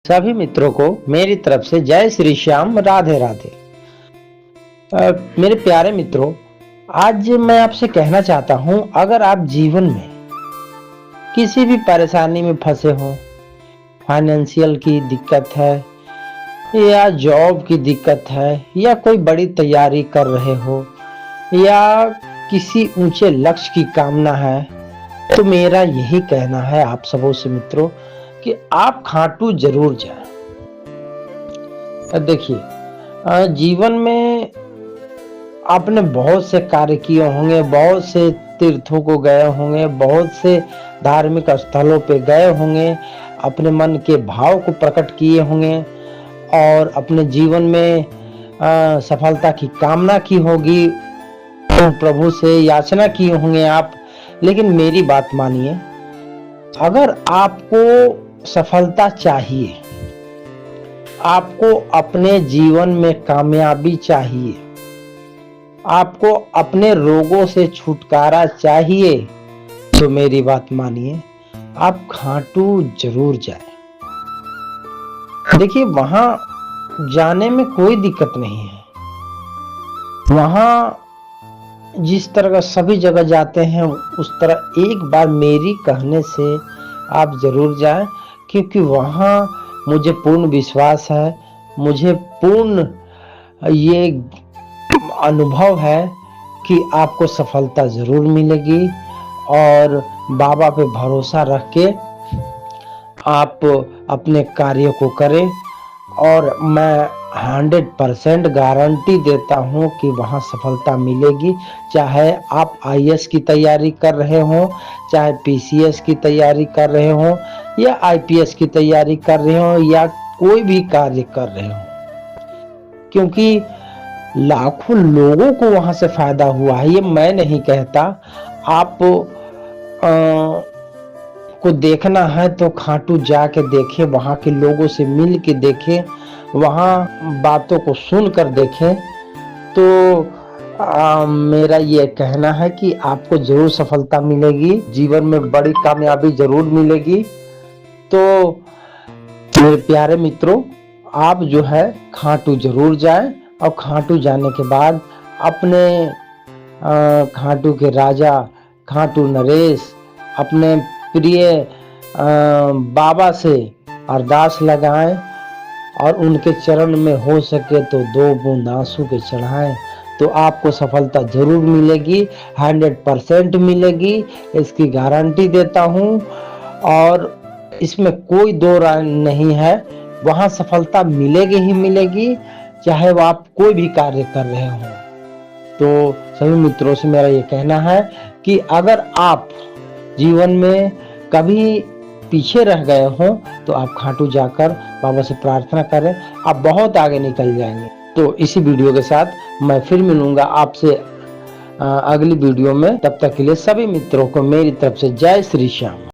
सभी मित्रों को मेरी तरफ से जय श्री श्याम, राधे राधे। मेरे प्यारे मित्रों, आज मैं आपसे कहना चाहता हूं, अगर आप जीवन में किसी भी परेशानी में फंसे हो, फाइनेंशियल की दिक्कत है या जॉब की दिक्कत है या कोई बड़ी तैयारी कर रहे हो या किसी ऊंचे लक्ष्य की कामना है, तो मेरा यही कहना है आप सबों से मित्रों कि आप खाटू जरूर जाएं। देखिए, जीवन में आपने बहुत से कार्य किए होंगे, बहुत से तीर्थों को गए होंगे, बहुत से धार्मिक स्थलों पे गए होंगे, अपने मन के भाव को प्रकट किए होंगे और अपने जीवन में सफलता की कामना की होगी, तो प्रभु से याचना किए होंगे आप। लेकिन मेरी बात मानिए, अगर आपको सफलता चाहिए, आपको अपने जीवन में कामयाबी चाहिए, आपको अपने रोगों से छुटकारा चाहिए, तो मेरी बात मानिए, आप खाटू जरूर जाएं। देखिए, वहां जाने में कोई दिक्कत नहीं है। वहां जिस तरह का सभी जगह जाते हैं, उस तरह एक बार मेरी कहने से आप जरूर जाएं, क्योंकि वहां मुझे पूर्ण विश्वास है, मुझे पूर्ण ये अनुभव है कि आपको सफलता जरूर मिलेगी। और बाबा पे भरोसा रख के आप अपने कार्य को करें और मैं 100% गारंटी देता हूं कि वहां सफलता मिलेगी। चाहे आप आईएएस की तैयारी कर रहे हो, चाहे पीसीएस की तैयारी कर रहे हो या आईपीएस की तैयारी कर रहे हो या कोई भी कार्य कर रहे हो, क्योंकि लाखों लोगों को वहां से फायदा हुआ है। ये मैं नहीं कहता, आप को देखना है तो खाटू जाके देखें, वहां के लोगों से मिल के देखें, वहां बातों को सुनकर देखें। तो मेरा ये कहना है कि आपको जरूर सफलता मिलेगी, जीवन में बड़ी कामयाबी जरूर मिलेगी। तो मेरे प्यारे मित्रों, आप जो है खाटू जरूर जाएं और खाटू जाने के बाद अपने खाटू के राजा खाटू नरेश, अपने प्रिय बाबा से अरदास लगाएं और उनके चरण में हो सके तो 2 बूंद आंसू के चढ़ाएं, तो आपको सफलता जरूर मिलेगी, 100% मिलेगी, इसकी गारंटी देता हूं। और इसमें कोई दो राय नहीं है, वहां सफलता मिलेगी ही मिलेगी, चाहे वो आप कोई भी कार्य कर रहे हो। तो सभी मित्रों से मेरा ये कहना है कि अगर आप जीवन में कभी पीछे रह गए हो तो आप खाटू जाकर बाबा से प्रार्थना करें, आप बहुत आगे निकल जाएंगे। तो इसी वीडियो के साथ मैं फिर मिलूंगा आपसे अगली वीडियो में। तब तक के लिए सभी मित्रों को मेरी तरफ से जय श्री श्याम।